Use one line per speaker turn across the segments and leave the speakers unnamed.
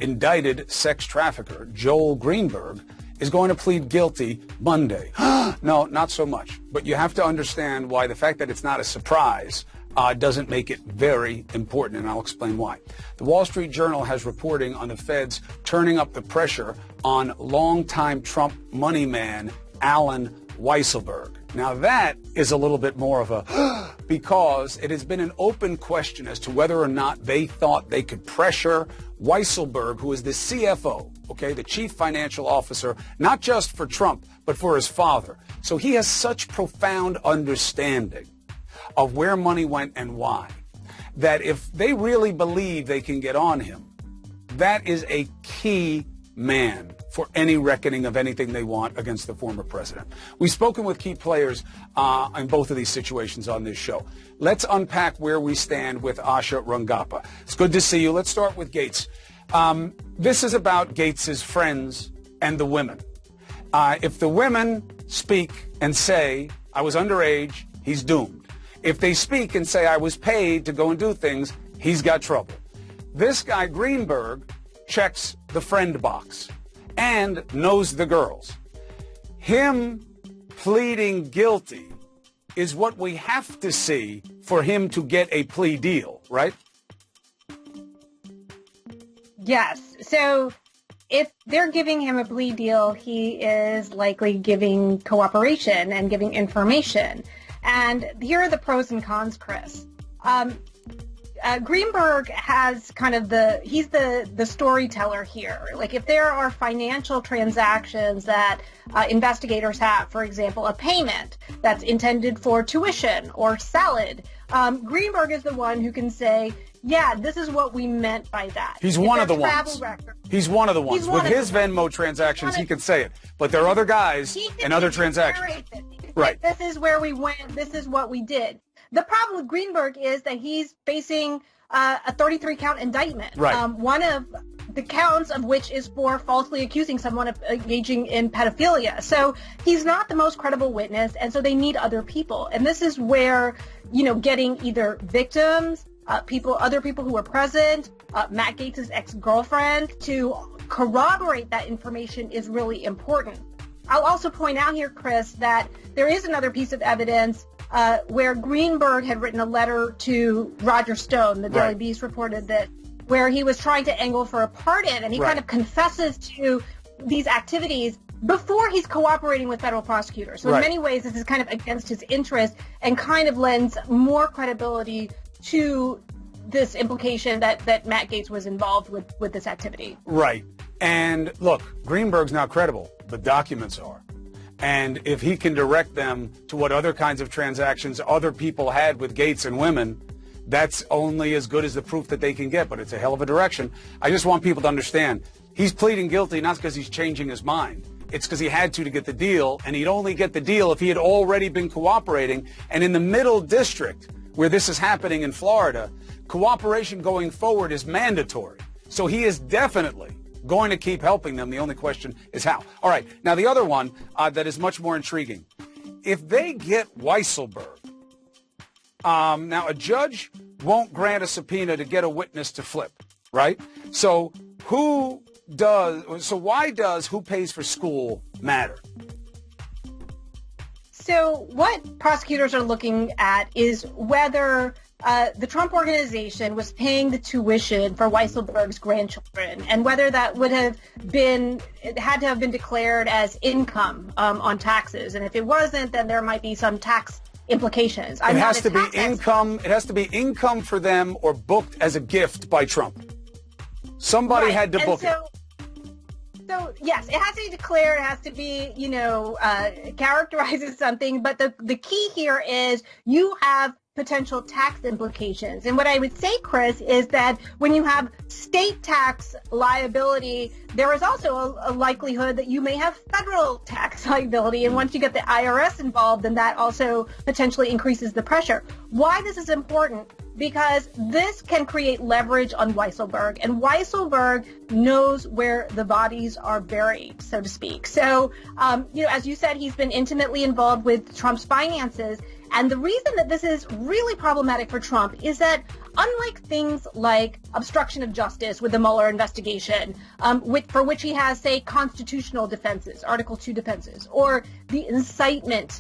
indicted sex trafficker Joel Greenberg is going to plead guilty Monday. No, not so much. But you have to understand why the fact that it's not a surprise doesn't make it very important, and I'll explain why. The Wall Street Journal has reporting on the feds turning up the pressure on longtime Trump money man Alan Weisselberg. Now that is a little bit more of a because it has been an open question as to whether or not they thought they could pressure Weisselberg, who is the CFO, okay, the chief financial officer, not just for Trump, but for his father. So he has such profound understanding of where money went and why, that if they really believe they can get on him, that is a key man for any reckoning of anything they want against the former president. We've spoken with key players in both of these situations on this show. Let's unpack where we stand with Asha Rangappa. It's good to see you. Let's start with Gaetz. This is about Gaetz's friends and the women. If the women speak and say, I was underage, he's doomed. If they speak and say, I was paid to go and do things, he's got trouble. This guy, Greenberg, checks the friend box and knows the girls. Him pleading guilty is what we have to see for him to get a plea deal, right?
Yes. So if they're giving him a plea deal, he is likely giving cooperation and giving information. And here are the pros and cons, Chris. Greenberg has kind of he's the storyteller here. Like if there are financial transactions that investigators have, for example, a payment that's intended for tuition or salad, Greenberg is the one who can say, yeah, this is what we meant by that.
He's one of the ones. He's one of the ones. With his Venmo transactions, he can say it. But there are other guys and other transactions. Right.
This is where we went. This is what we did. The problem with Greenberg is that he's facing a 33-count indictment.
Right.
One of the counts of which is for falsely accusing someone of engaging in pedophilia. So he's not the most credible witness, and so they need other people. And this is where, getting either victims, other people who were present, Matt Gaetz' ex-girlfriend, to corroborate that information is really important. I'll also point out here, Chris, that there is another piece of evidence where Greenberg had written a letter to Roger Stone. The Daily Beast reported that, where he was trying to angle for a pardon, and he kind of confesses to these activities before he's cooperating with federal prosecutors. So in many ways, this is kind of against his interest and kind of lends more credibility to this implication that Matt Gaetz was involved with this activity.
Right. And look, Greenberg's not credible. The documents are. And if he can direct them to what other kinds of transactions other people had with Gaetz and women, that's only as good as the proof that they can get. But it's a hell of a direction. I just want people to understand, he's pleading guilty not because he's changing his mind. It's because he had to get the deal, and he'd only get the deal if he had already been cooperating. And in the Middle District, where this is happening in Florida, cooperation going forward is mandatory. So he is definitely going to keep helping them. The only question is how. All right. Now, the other one that is much more intriguing. If they get Weisselberg, now a judge won't grant a subpoena to get a witness to flip, right? So why does who pays for school matter?
So what prosecutors are looking at is whether the Trump organization was paying the tuition for Weisselberg's grandchildren, and whether that had to have been declared as income on taxes. And if it wasn't, then there might be some tax implications.
It has to be income. It has to be income for them or booked as a gift by Trump. Somebody had to book it.
So, yes, it has to be declared, it has to be, characterized as something. But the key here is you have potential tax implications. And what I would say, Chris, is that when you have state tax liability, there is also a likelihood that you may have federal tax liability. And once you get the IRS involved, then that also potentially increases the pressure. Why this is important? Because this can create leverage on Weisselberg, and Weisselberg knows where the bodies are buried, so to speak. So, as you said, he's been intimately involved with Trump's finances, And the reason that this is really problematic for Trump is that unlike things like obstruction of justice with the Mueller investigation, for which he has, say, constitutional defenses, Article 2 defenses, or the incitement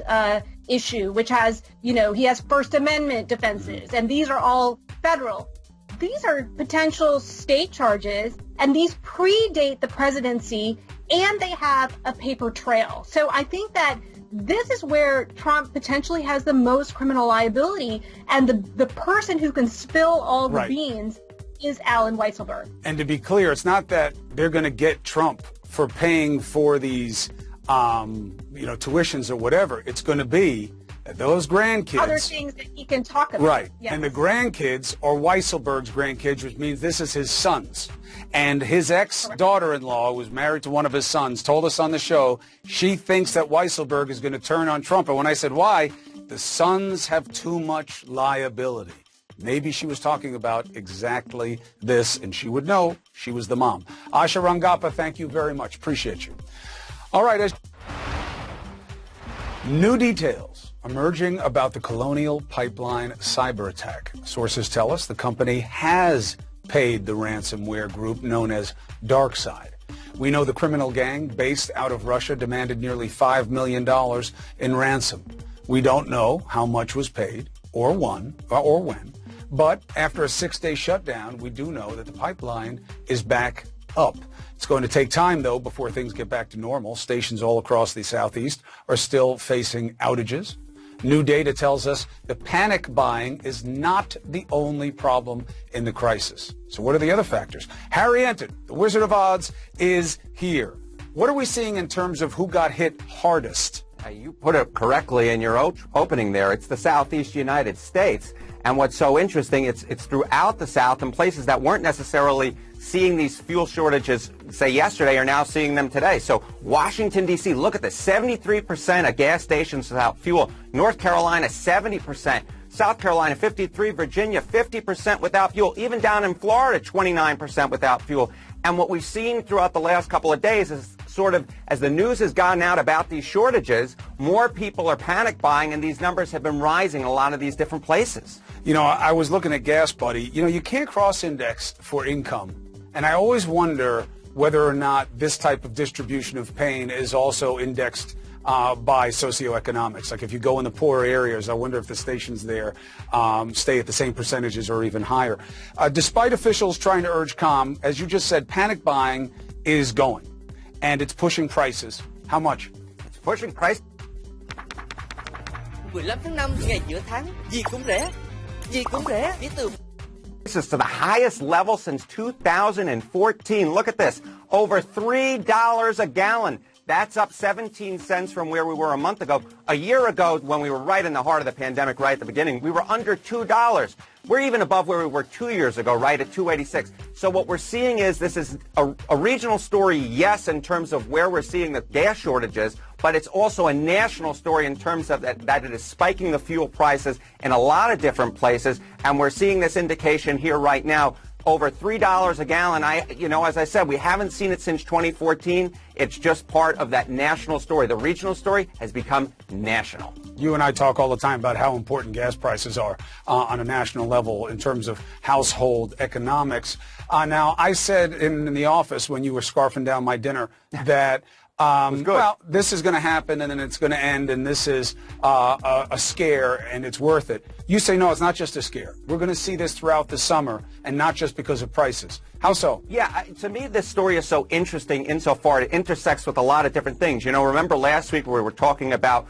issue, which has, he has First Amendment defenses, and these are all federal. These are potential state charges, and these predate the presidency, and they have a paper trail. So I think that this is where Trump potentially has the most criminal liability, and the person who can spill all the beans is Alan Weisselberg.
And to be clear, it's not that they're going to get Trump for paying for these, tuitions or whatever. It's going to be those grandkids.
Other things that he can talk about.
Right.
Yes.
And the grandkids are Weisselberg's grandkids, which means this is his sons. And his ex-daughter-in-law, who was married to one of his sons, told us on the show she thinks that Weisselberg is going to turn on Trump. And when I said why, the sons have too much liability. Maybe she was talking about exactly this, and she would know. She was the mom. Asha Rangappa, thank you very much. Appreciate you. All right. New details emerging about the Colonial Pipeline cyber attack. Sources tell us the company has paid the ransomware group known as DarkSide. We know the criminal gang based out of Russia demanded nearly $5 million in ransom. We don't know how much was paid or when, but after a 6-day shutdown, we do know that the pipeline is back up. It's going to take time, though, before things get back to normal. Stations all across the Southeast are still facing outages. New data tells us the panic buying is not the only problem in the crisis. So what are the other factors? Harry Enton, the Wizard of Odds, is here. What are we seeing in terms of who got hit hardest?
You put it correctly in your opening there. It's the Southeast United States. And what's so interesting, it's throughout the South, and places that weren't necessarily seeing these fuel shortages, say, yesterday, are now seeing them today. So Washington, D.C., look at this, 73% of gas stations without fuel. North Carolina, 70%. South Carolina, 53%. Virginia, 50% without fuel. Even down in Florida, 29% without fuel. And what we've seen throughout the last couple of days is sort of, as the news has gone out about these shortages, more people are panic buying, and these numbers have been rising in a lot of these different places.
I was looking at Gas Buddy. You can't cross-index for income. And I always wonder whether or not this type of distribution of pain is also indexed by socioeconomics. Like if you go in the poorer areas, I wonder if the stations there stay at the same percentages or even higher. Despite officials trying to urge calm, as you just said, panic buying is going. And it's pushing prices. How much?
It's pushing price.
15 tháng 5 ngày giữa tháng, gì cũng rẻ. Gì cũng rẻ.
This is to the highest level since 2014. Look at this. Over $3 a gallon. That's up 17 cents from where we were a month ago. A year ago, when we were right in the heart of the pandemic, right at the beginning, we were under $2. We're even above where we were 2 years ago, right at $2.86. So what we're seeing is this is a regional story, yes, in terms of where we're seeing the gas shortages, but it's also a national story in terms of that it is spiking the fuel prices in a lot of different places. And we're seeing this indication here right now. Over $3 a gallon. As I said, we haven't seen it since 2014. It's just part of that national story. The regional story has become national.
You and I talk all the time about how important gas prices are on a national level in terms of household economics. Now, I said in the office when you were scarfing down my dinner that this is going to happen and then it's going to end, and this is a scare and it's worth it. You say, no, it's not just a scare. We're going to see this throughout the summer, and not just because of prices. How so?
Yeah, to me, this story is so interesting insofar it intersects with a lot of different things. Remember last week we were talking about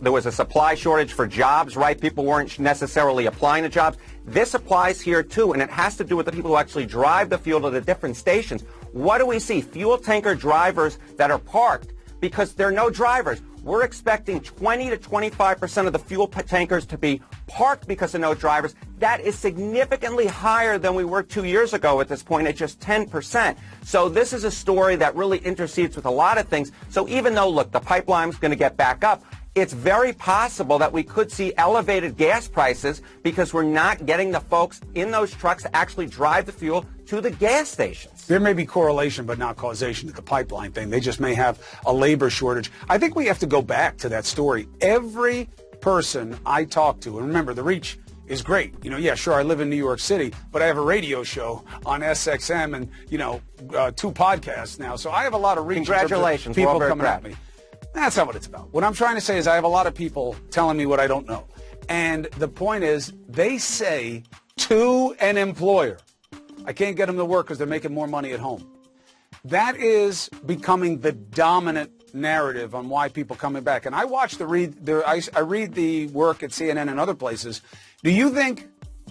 there was a supply shortage for jobs, right? People weren't necessarily applying to jobs. This applies here, too, and it has to do with the people who actually drive the fuel to the different stations. What do we see? Fuel tanker drivers that are parked because there are no drivers. We're expecting 20 to 25% of the fuel tankers to be parked because of no drivers. That is significantly higher than we were 2 years ago at this point at just 10%. So this is a story that really intercedes with a lot of things. So even though, look, the pipeline's going to get back up, it's very possible that we could see elevated gas prices because we're not getting the folks in those trucks to actually drive the fuel to the gas stations.
There may be correlation but not causation to the pipeline thing. They just may have a labor shortage. I think we have to go back to that story. Every person I talk to, and remember, the reach is great. You know, yeah, sure, I live in New York City, but I have a radio show on SXM and, 2 podcasts now. So I have a lot of reach.
Congratulations.
People coming at me. That's not what it's about. What I'm trying to say is I have a lot of people telling me what I don't know. And the point is, they say to an employer, I can't get them to work because they're making more money at home. That is becoming the dominant narrative on why people coming back. And I watch I read the work at CNN and other places. Do you think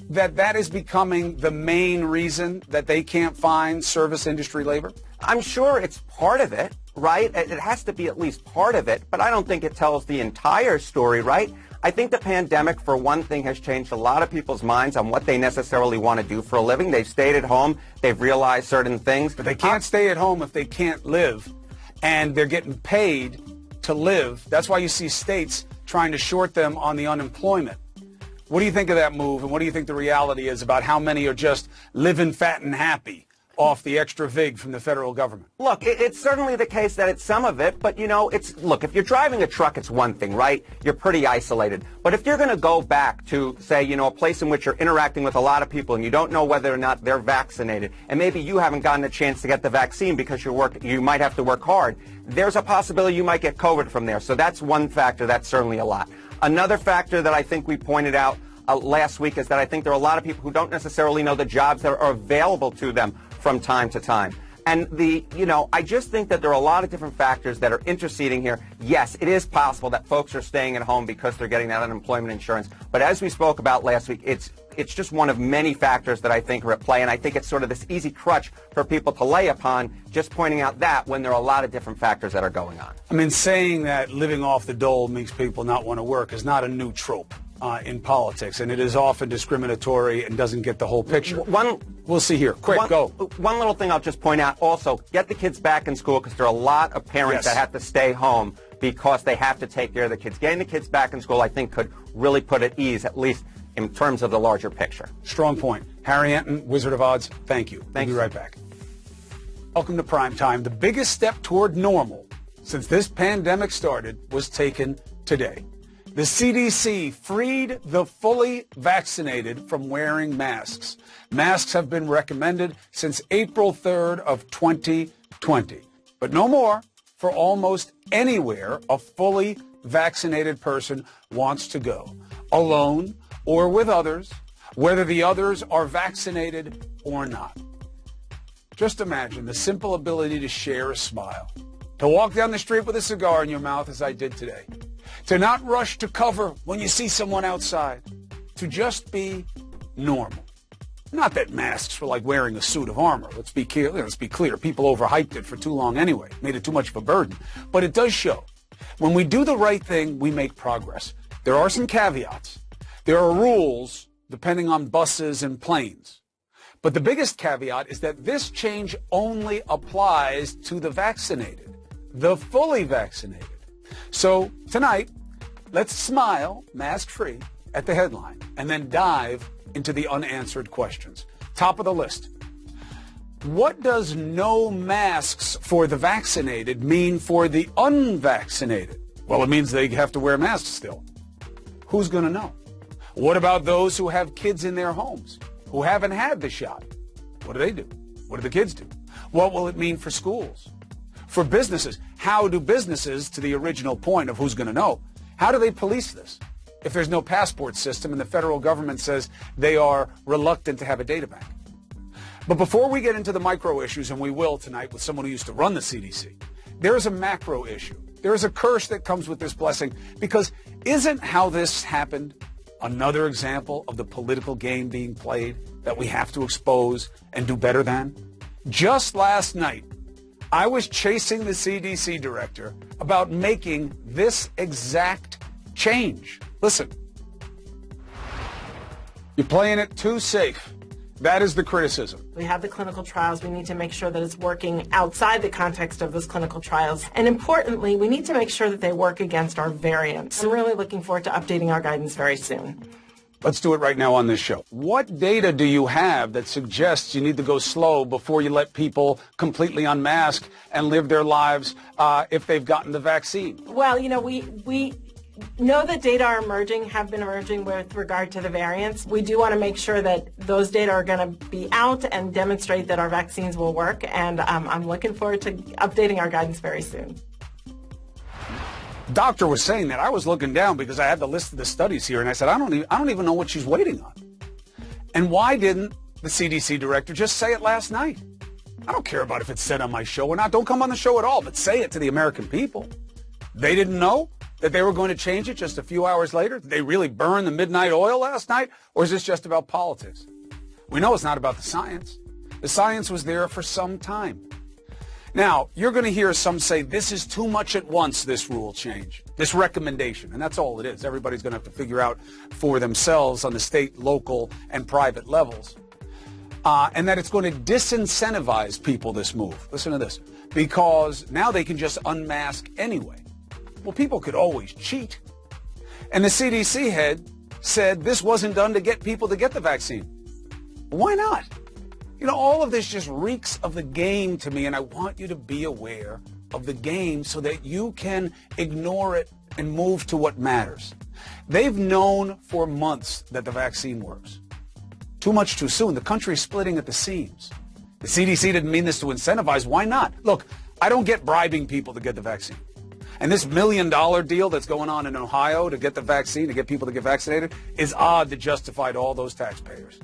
that is becoming the main reason that they can't find service industry labor?
I'm sure it's part of it, right? It has to be at least part of it, but I don't think it tells the entire story, right? I think the pandemic, for one thing, has changed a lot of people's minds on what they necessarily want to do for a living. They've stayed at home. They've realized certain things.
But they can't stay at home if they can't live, and they're getting paid to live. That's why you see states trying to short them on the unemployment. What do you think of that move, and what do you think the reality is about how many are just living fat and happy off the extra vig from the federal government?
Look, it's certainly the case that it's some of it, but, look, if you're driving a truck, it's one thing, right? You're pretty isolated. But if you're going to go back to, say, a place in which you're interacting with a lot of people and you don't know whether or not they're vaccinated, and maybe you haven't gotten a chance to get the vaccine because you might have to work hard, there's a possibility you might get COVID from there. So that's one factor. That's certainly a lot. Another factor that I think we pointed out last week is that I think there are a lot of people who don't necessarily know the jobs that are available to them from time to time. And I just think that there are a lot of different factors that are interceding here. Yes, it is possible that folks are staying at home because they're getting that unemployment insurance. But as we spoke about last week, it's just one of many factors that I think are at play. And I think it's sort of this easy crutch for people to lay upon, just pointing out that when there are a lot of different factors that are going on.
I mean, saying that living off the dole makes people not want to work is not a new trope in politics, and it is often discriminatory and doesn't get the whole picture. We'll see here. Quick, go.
One little thing I'll just point out also, get the kids back in school, because there are a lot of parents that have to stay home because they have to take care of the kids. Getting the kids back in school, I think, could really put at ease, at least in terms of the larger picture.
Strong point. Harry Anton, Wizard of Odds, thank you. We'll be right back. Welcome to Prime Time. The biggest step toward normal since this pandemic started was taken today. The CDC freed the fully vaccinated from wearing masks. Masks have been recommended since April 3rd of 2020. But no more for almost anywhere a fully vaccinated person wants to go, alone or with others, whether the others are vaccinated or not. Just imagine the simple ability to share a smile, to walk down the street with a cigar in your mouth as I did today, to not rush to cover when you see someone outside, to just be normal. Not that masks were like wearing a suit of armor. Let's be clear. People overhyped it for too long anyway, made it too much of a burden. But it does show. When we do the right thing, we make progress. There are some caveats. There are rules depending on buses and planes. But the biggest caveat is that this change only applies to the vaccinated, the fully vaccinated. So tonight, let's smile, mask-free, at the headline, and then dive into the unanswered questions. Top of the list. What does no masks for the vaccinated mean for the unvaccinated? Well, it means they have to wear masks still. Who's going to know? What about those who have kids in their homes who haven't had the shot? What do? What do the kids do? What will it mean for schools? For businesses, how do businesses, to the original point of who's going to know, how do they police this? If there's no passport system and the federal government says they are reluctant to have a data bank. But before we get into the micro issues, and we will tonight with someone who used to run the CDC, there is a macro issue. There is a curse that comes with this blessing, because isn't how this happened another example of the political game being played that we have to expose and do better than? Just last night, I was chasing the CDC director about making this exact change. Listen. You're playing it too safe. That is the criticism.
We have the clinical trials. We need to make sure that it's working outside the context of those clinical trials. And importantly, we need to make sure that they work against our variants. I'm really looking forward to updating our guidance very soon.
Let's do it right now on this show. What data do you have that suggests you need to go slow before you let people completely unmask and live their lives if they've gotten the vaccine?
Well, we know that data have been emerging with regard to the variants. We do want to make sure that those data are going to be out and demonstrate that our vaccines will work, and I'm looking forward to updating our guidance very soon.
Doctor was saying that. I was looking down because I had the list of the studies here, and I said, I don't even know what she's waiting on. And why didn't the CDC director just say it last night? I don't care about if it's said on my show or not. Don't come on the show at all, but say it to the American people. They didn't know that they were going to change it just a few hours later? Did they really burn the midnight oil last night? Or is this just about politics? We know it's not about the science. The science was there for some time. Now, you're going to hear some say this is too much at once, this rule change, this recommendation, and that's all it is. Everybody's going to have to figure out for themselves on the state, local, and private levels. And that it's going to disincentivize people, this move. Listen to this. Because now they can just unmask anyway. Well, people could always cheat. And the CDC head said this wasn't done to get people to get the vaccine. Why not? You know, all of this just reeks of the game to me, and I want you to be aware of the game so that you can ignore it and move to what matters. They've known for months that the vaccine works. Too much too soon. The country's splitting at the seams. The CDC didn't mean this to incentivize. Why not? Look, I don't get bribing people to get the vaccine. And this $1 million deal that's going on in Ohio to get the vaccine, to get people to get vaccinated, is odd to justify to all those taxpayers.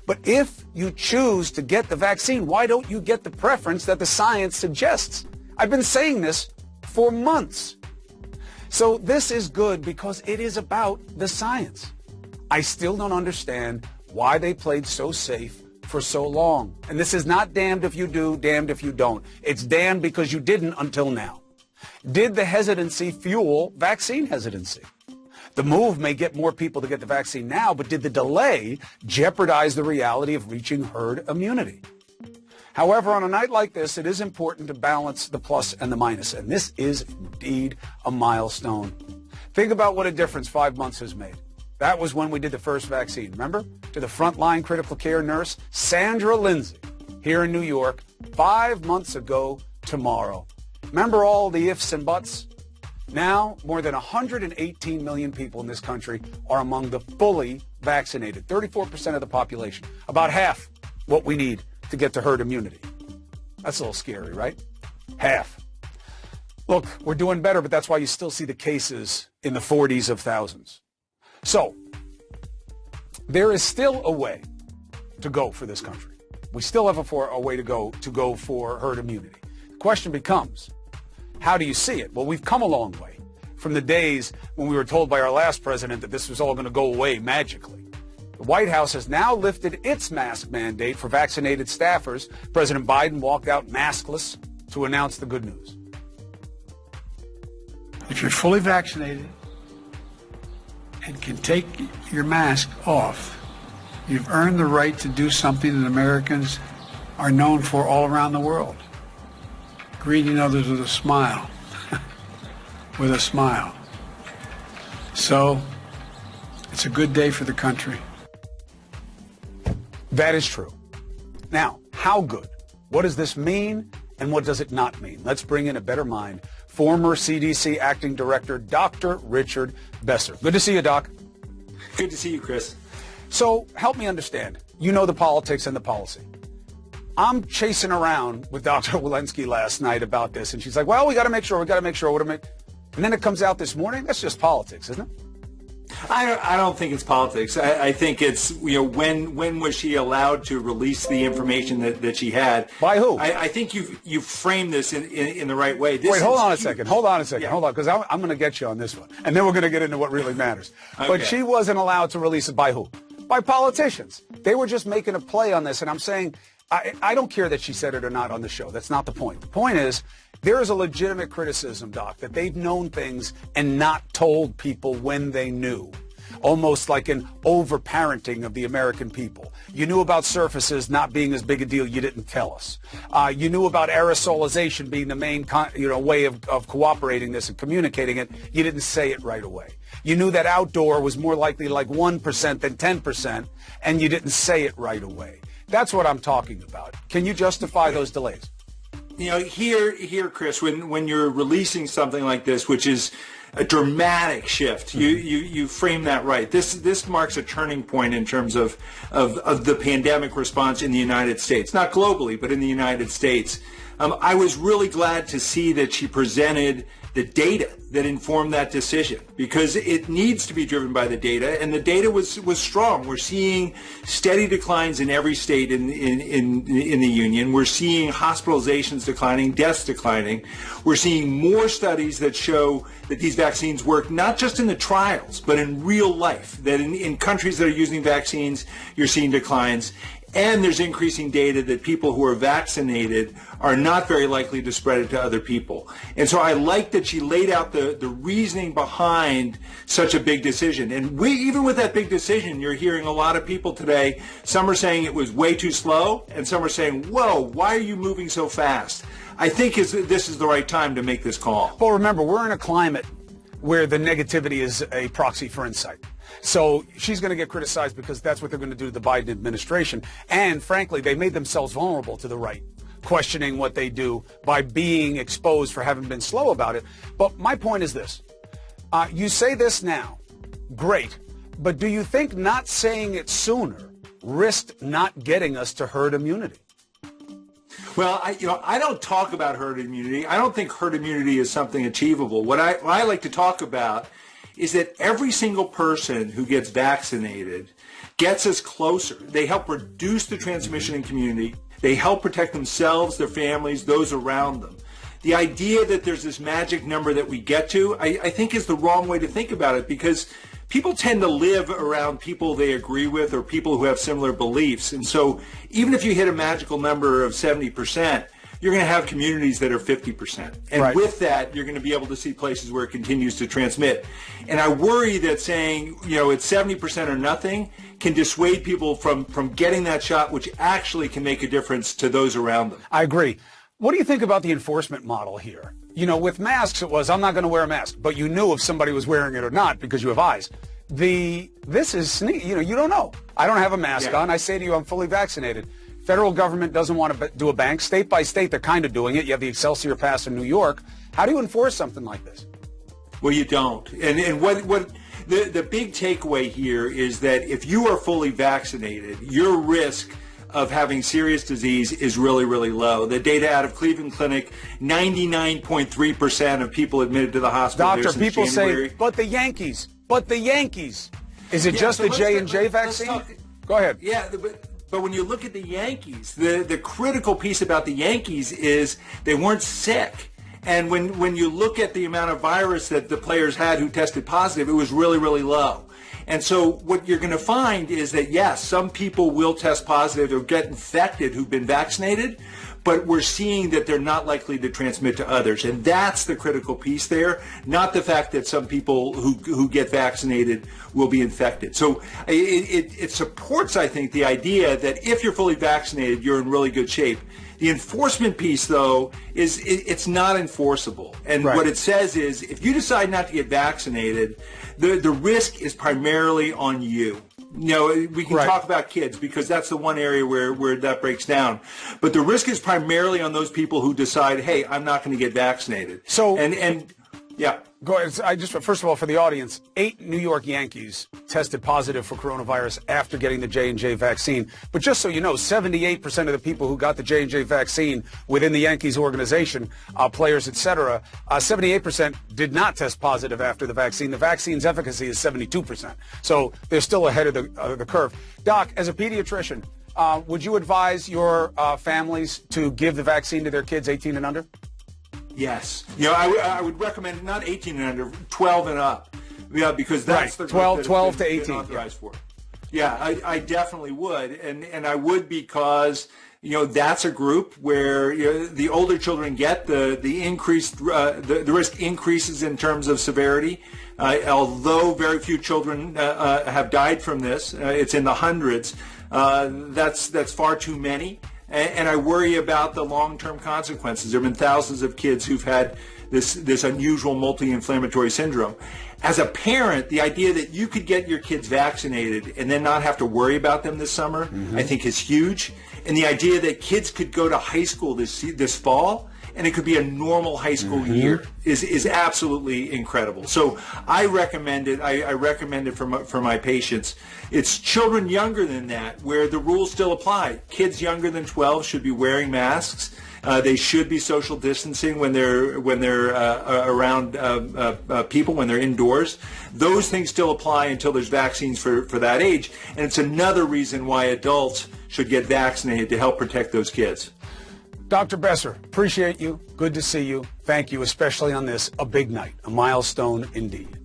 But if you choose to get the vaccine, why don't you get the preference that the science suggests? I've been saying this for months. So this is good because it is about the science. I still don't understand why they played so safe for so long. And this is not damned if you do, damned if you don't. It's damned because you didn't until now. Did the hesitancy fuel vaccine hesitancy? The move may get more people to get the vaccine now, but did the delay jeopardize the reality of reaching herd immunity? However, on a night like this, it is important to balance the plus and the minus, and this is indeed a milestone. Think about what a difference 5 months has made. That was when we did the first vaccine, remember? To the frontline critical care nurse, Sandra Lindsay, here in New York, 5 months ago tomorrow. Remember all the ifs and buts? Now, more than 118 million people in this country are among the fully vaccinated, 34% of the population, about half what we need to get to herd immunity. That's a little scary, right? Half. Look, we're doing better, but that's why you still see the cases in the 40s of thousands. So, there is still a way to go for this country. We still have a way to go for herd immunity. The question becomes, how do you see it? Well, we've come a long way from the days when we were told by our last president that this was all going to go away magically. The White House has now lifted its mask mandate for vaccinated staffers. President Biden walked out maskless to announce the good news.
If you're fully vaccinated and can take your mask off, you've earned the right to do something that Americans are known for all around the world. Greeting others with a smile. With a smile. So, it's a good day for the country.
That is true. Now, how good? What does this mean, and what does it not mean? Let's bring in a better mind. Former CDC Acting Director, Dr. Richard Besser. Good to see you, Doc.
Good to see you, Chris.
So, help me understand. You know the politics and the policy. I'm chasing around with Dr. Walensky last night about this, and she's like, well, we got to make sure. And then it comes out this morning. That's just politics, isn't it?
I don't think it's politics. I think it's, when was she allowed to release the information that she had?
By who?
I think you've framed this in the right way.
Wait, hold on a second. Yeah. Hold on, because I'm going to get you on this one. And then we're going to get into what really matters. Okay. But she wasn't allowed to release it by who? By politicians. They were just making a play on this, and I'm saying, I don't care that she said it or not on the show. That's not the point. The point is, there is a legitimate criticism, Doc, that they've known things and not told people when they knew. Almost like an over-parenting of the American people. You knew about surfaces not being as big a deal. You didn't tell us. You knew about aerosolization being the main way of cooperating this and communicating it. You didn't say it right away. You knew that outdoor was more likely like 1% than 10%, and you didn't say it right away. That's what I'm talking about. Can you justify those delays?
Here, Chris, when you're releasing something like this, which is a dramatic shift. You frame that right. This marks a turning point in terms of the pandemic response in the United States, not globally, but in the United States. I was really glad to see that she presented the data that informed that decision, because it needs to be driven by the data, and the data was strong. We're seeing steady declines in every state in the union. We're seeing hospitalizations declining, deaths declining. We're seeing more studies that show that these vaccines work not just in the trials, but in real life, that in countries that are using vaccines, you're seeing declines. And there's increasing data that people who are vaccinated are not very likely to spread it to other people. And so I like that she laid out the reasoning behind such a big decision. And even with that big decision, you're hearing a lot of people today, some are saying it was way too slow, and some are saying, whoa, why are you moving so fast? I think this is the right time to make this call.
Well, remember, we're in a climate where the negativity is a proxy for insight. So she's going to get criticized because that's what they're going to do to the Biden administration. And frankly, they made themselves vulnerable to the right, questioning what they do by being exposed for having been slow about it. But my point is this. You say this now. Great. But do you think not saying it sooner risked not getting us to herd immunity?
Well, I don't talk about herd immunity. I don't think herd immunity is something achievable. What I like to talk about is that every single person who gets vaccinated gets us closer. They help reduce the transmission in community. They help protect themselves, their families, those around them. The idea that there's this magic number that we get to, I think is the wrong way to think about it, because people tend to live around people they agree with or people who have similar beliefs. And so even if you hit a magical number of 70%, you're going to have communities that are 50%. And right. With that, you're going to be able to see places where it continues to transmit. And I worry that saying, it's 70% or nothing can dissuade people from getting that shot, which actually can make a difference to those around them.
I agree. What do you think about the enforcement model here? With masks, it was, I'm not going to wear a mask, but you knew if somebody was wearing it or not because you have eyes. This is sneaky. You don't know. I don't have a mask on. I say to you, I'm fully vaccinated. Federal government doesn't want to do a bank. State by state, they're kind of doing it. You have the Excelsior Pass in New York. How do you enforce something like this?
Well, you don't. And what the big takeaway here is that if you are fully vaccinated, your risk of having serious disease is really, really low. The data out of Cleveland Clinic, 99.3% of people admitted to the hospital.
Doctor, people say, but the Yankees. Is it just the J&J vaccine? Go ahead.
Yeah, but when you look at the Yankees, the critical piece about the Yankees is they weren't sick. And when you look at the amount of virus that the players had who tested positive, it was really, really low. And so what you're going to find is that, yes, some people will test positive or get infected who've been vaccinated, but we're seeing that they're not likely to transmit to others. And that's the critical piece there, not the fact that some people who get vaccinated will be infected. So it supports, I think, the idea that if you're fully vaccinated, you're in really good shape. The enforcement piece, though, is it's not enforceable. And what it says is if you decide not to get vaccinated, the risk is primarily on you. We can talk about kids because that's the one area where that breaks down. But the risk is primarily on those people who decide, hey, I'm not going to get vaccinated.
So
yeah.
Go ahead. First of all, for the audience, 8 New York Yankees tested positive for coronavirus after getting the J&J vaccine. But just so you know, 78% of the people who got the J&J vaccine within the Yankees organization, players, etc., 78% did not test positive after the vaccine. The vaccine's efficacy is 72%. So they're still ahead of the curve. Doc, as a pediatrician, would you advise your families to give the vaccine to their kids 18 and under?
Yes. I would recommend not 18 and under, 12 and up. Yeah, because that's the
12 to 18
authorized for. Yeah, I definitely would. And I would because, that's a group where the older children get the increased, the risk increases in terms of severity. Although very few children have died from this, it's in the hundreds. That's far too many. And I worry about the long-term consequences. There have been thousands of kids who've had this unusual multi-inflammatory syndrome. As a parent, the idea that you could get your kids vaccinated and then not have to worry about them this summer, I think is huge. And the idea that kids could go to high school this fall and it could be a normal high school year is absolutely incredible. So I recommend it. I recommend it for my patients. It's children younger than that where the rules still apply. Kids younger than 12 should be wearing masks. They should be social distancing when they're around people, when they're indoors. Those things still apply until there's vaccines for that age. And it's another reason why adults should get vaccinated to help protect those kids.
Dr. Besser, appreciate you. Good to see you. Thank you, especially on this, a big night, a milestone indeed.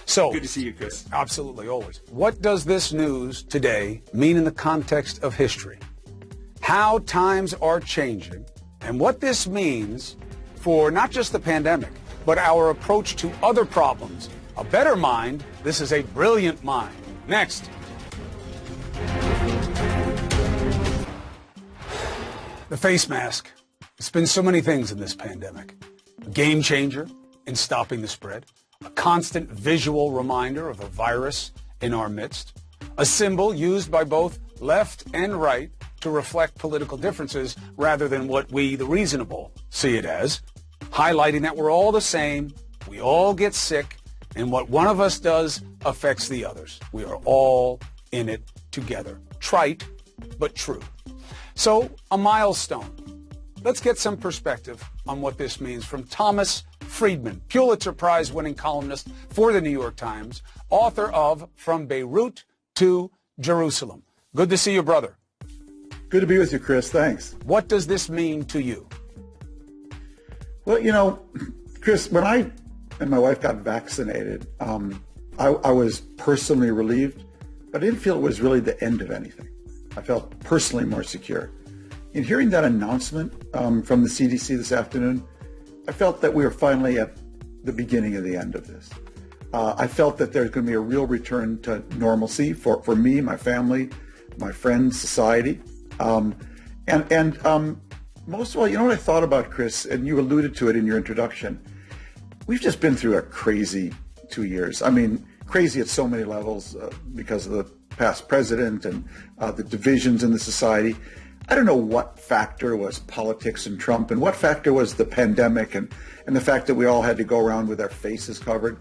So,
good to see you, Chris.
Absolutely, always. What does this news today mean in the context of history? How times are changing, and what this means for not just the pandemic, but our approach to other problems. A better mind, this is a brilliant mind. Next. The face mask. It's been so many things in this pandemic. A game changer in stopping the spread. A constant visual reminder of a virus in our midst. A symbol used by both left and right to reflect political differences rather than what we, the reasonable, see it as. Highlighting that we're all the same, we all get sick, and what one of us does affects the others. We are all in it together. Trite, but true. So, a milestone. Let's get some perspective on what this means from Thomas Friedman, Pulitzer Prize-winning columnist for the New York Times, author of From Beirut to Jerusalem. Good to see you, brother.
Good to be with you, Chris. Thanks.
What does this mean to you?
Well, you know, Chris, when I and my wife got vaccinated, I was personally relieved, but I didn't feel it was really the end of anything. I felt personally more secure. In hearing that announcement from the CDC this afternoon, I felt that we were finally at the beginning of the end of this. I felt that there's going to be a real return to normalcy for me, my family, my friends, society. Most of all, you know what I thought about, Chris, and you alluded to it in your introduction. We've just been through a crazy 2 years. I mean, crazy at so many levels because of the past president and the divisions in the society. I don't know what factor was politics and Trump and what factor was the pandemic and the fact that we all had to go around with our faces covered.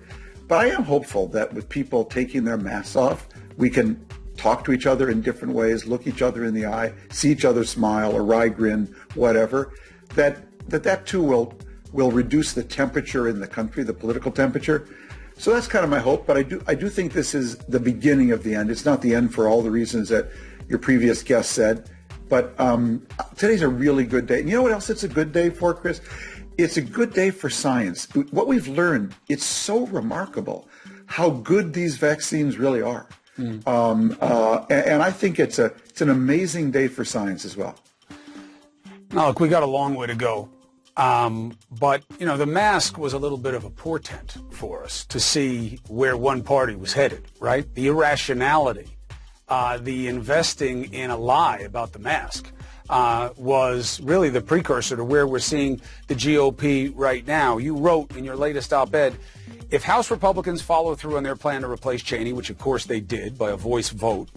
But I am hopeful that with people taking their masks off, we can talk to each other in different ways, look each other in the eye, see each other smile, a wry grin, whatever, that too will reduce the temperature in the country, the political temperature. So that's kind of my hope, but I do think this is the beginning of the end. It's not the end for all the reasons that your previous guest said, but today's a really good day. And you know what else it's a good day for, Chris? It's a good day for science. What we've learned, it's so remarkable how good these vaccines really are. And I think it's an amazing day for science as well.
Now, look, we got a long way to go. But, you know, the mask was a little bit of a portent for us to see where one party was headed, right? The irrationality, the investing in a lie about the mask was really the precursor to where we're seeing the GOP right now. You wrote in your latest op-ed, if House Republicans follow through on their plan to replace Cheney, which of course they did by a voice vote,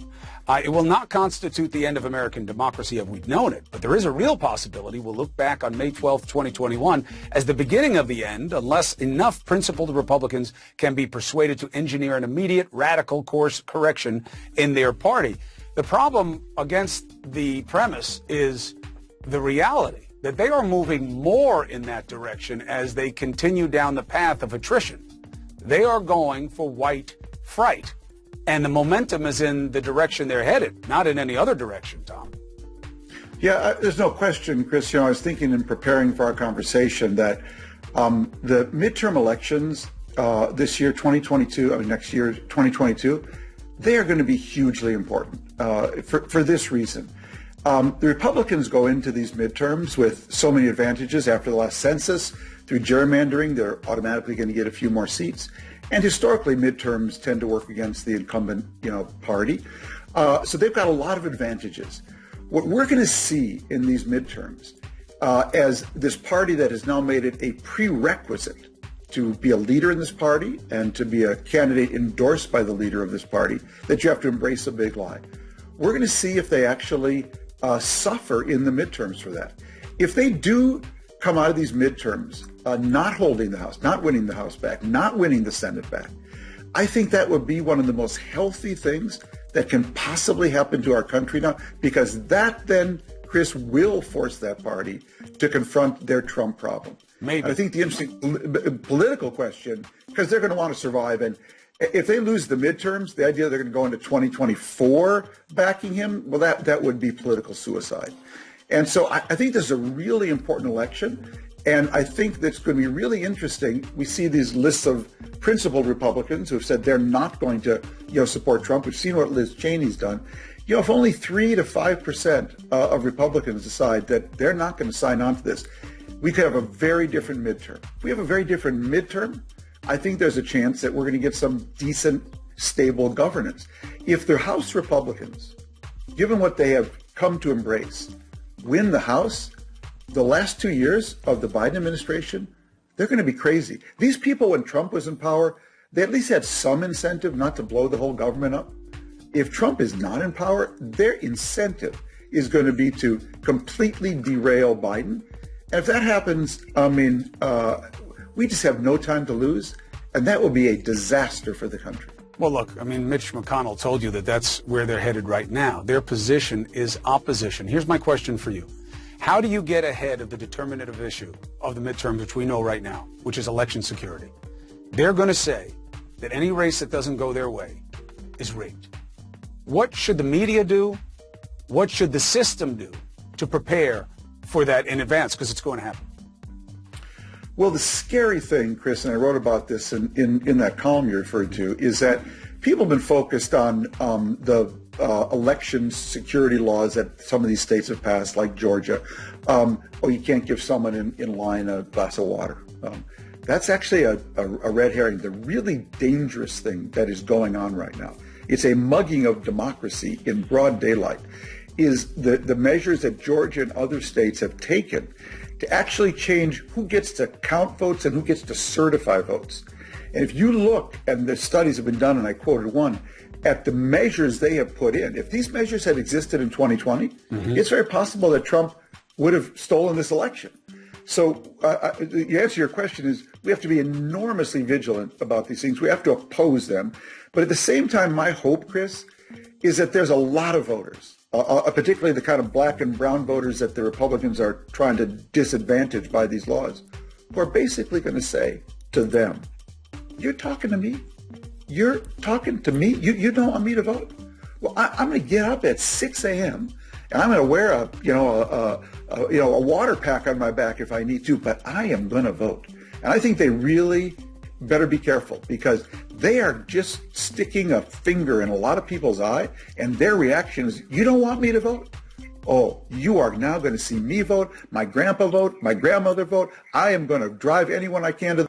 it will not constitute the end of American democracy as we've known it. But there is a real possibility we'll look back on May 12th, 2021 as the beginning of the end unless enough principled Republicans can be persuaded to engineer an immediate radical course correction in their party. The problem against the premise is the reality that they are moving more in that direction as they continue down the path of attrition. They are going for white fright. And the momentum is in the direction they're headed, not in any other direction, Tom.
Yeah, there's no question, Chris. You know, I was thinking in preparing for our conversation that the midterm elections this year, 2022, next year, 2022, they are going to be hugely important for this reason. The Republicans go into these midterms with so many advantages after the last census. Through gerrymandering, they're automatically going to get a few more seats. And historically, midterms tend to work against the incumbent, party. So they've got a lot of advantages. What we're going to see in these midterms, as this party that has now made it a prerequisite to be a leader in this party and to be a candidate endorsed by the leader of this party, that you have to embrace a big lie. We're going to see if they actually suffer in the midterms for that. If they do come out of these midterms not holding the House, not winning the House back, not winning the Senate back, I think that would be one of the most healthy things that can possibly happen to our country now, because that then, Chris, will force that party to confront their Trump problem.
Maybe.
And I think the interesting political question, because they're going to want to survive, and if they lose the midterms, the idea they're going to go into 2024 backing him, well, that would be political suicide. And so I think this is a really important election. And I think that's going to be really interesting. We see these lists of principled Republicans who have said they're not going to, support Trump. We've seen what Liz Cheney's done. If only 3 to 5% of Republicans decide that they're not going to sign on to this, we could have a very different midterm. If we have a very different midterm, I think there's a chance that we're going to get some decent, stable governance. If the House Republicans, given what they have come to embrace, win the House, the last 2 years of the Biden administration, they're going to be crazy. These people, when Trump was in power, they at least had some incentive not to blow the whole government up. If Trump is not in power, their incentive is going to be to completely derail Biden. And if that happens, we just have no time to lose, and that will be a disaster for the country.
Well, look, Mitch McConnell told you that that's where they're headed right now. Their position is opposition. Here's my question for you. How do you get ahead of the determinative issue of the midterms, which we know right now, which is election security? They're going to say that any race that doesn't go their way is rigged. What should the media do? What should the system do to prepare for that in advance? Because it's going to happen.
Well, the scary thing, Chris, and I wrote about this in that column you referred to, is that people have been focused on the election security laws that some of these states have passed, like Georgia. You can't give someone in line a glass of water. That's actually a red herring. The really dangerous thing that is going on right now, it's a mugging of democracy in broad daylight, is the measures that Georgia and other states have taken to actually change who gets to count votes and who gets to certify votes. And if you look, and the studies have been done, and I quoted one, at the measures they have put in, if these measures had existed in 2020, it's very possible that Trump would have stolen this election. So the answer to your question is we have to be enormously vigilant about these things. We have to oppose them. But at the same time, my hope, Chris, is that there's a lot of voters, particularly the kind of black and brown voters that the Republicans are trying to disadvantage by these laws, who are basically going to say to them, you're talking to me? You're talking to me? You don't want me to vote? Well, I'm going to get up at 6 a.m. and I'm going to wear a water pack on my back if I need to, but I am going to vote. And I think they really better be careful, because they are just sticking a finger in a lot of people's eye, and their reaction is, you don't want me to vote? Oh, you are now going to see me vote, my grandpa vote, my grandmother vote. I am going to drive anyone I can to